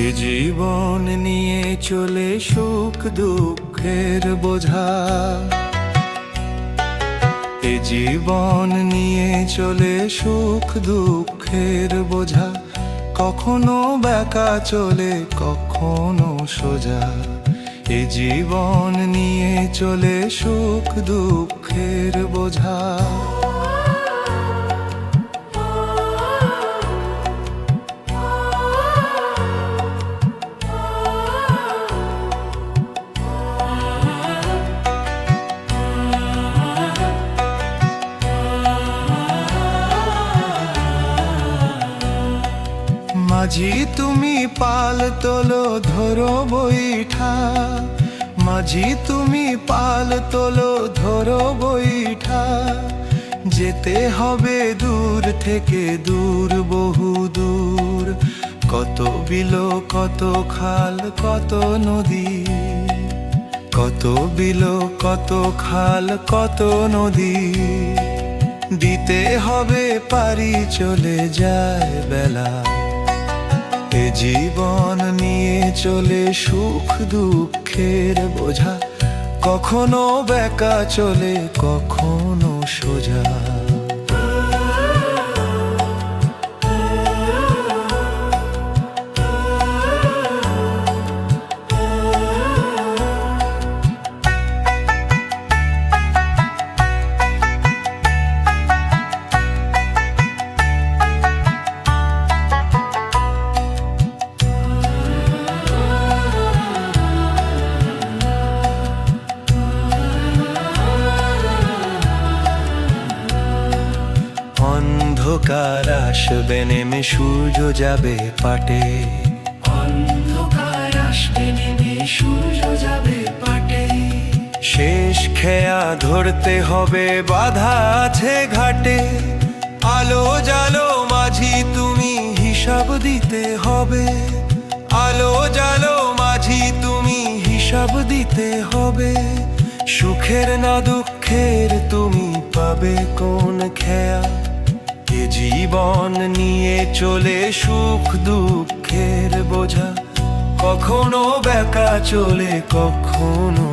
এ জীবন নিয়ে চলে সুখ দুঃখের বোঝা, এ জীবন নিয়ে চলে সুখ দুঃখের বোঝা, কখনো বেঁকা চলে কখনো সোজা। এ জীবন নিয়ে চলে সুখ দুঃখের বোঝা। মাঝি তুমি পাল তোলো ধরো বৈঠা, মাঝি তুমি পাল তোলো ধরো বৈঠা, যেতে হবে দূর থেকে দূর বহু দূর, কত বিলো কত খাল কত নদী, কত বিলো কত খাল কত নদী, দিতে হবে পারি চলে যায় বেলা। এ জীবন নিয়ে চলে সুখ দুঃখের বোঝা, কখনো বেঁকা চলে কখনো সোজা। অন্ধকার আসবে নেমে সূর্য যাবে পাটে, অন্ধকার আসবে নেমে সূর্য যাবে পাটে, শেষ খেয়া ধরতে হবে বাধা আছে ঘাটে, আলো জালো মাঝি তুমি হিসাব দিতে হবে, আলো জালো মাঝি তুমি হিসাব দিতে হবে, সুখের না দুঃখের তুমি পাবে কোন খেয়া। এ জীবন নিয়ে চলে সুখ দুঃখের বোঝা, কখনো বেঁকা চলে কখনো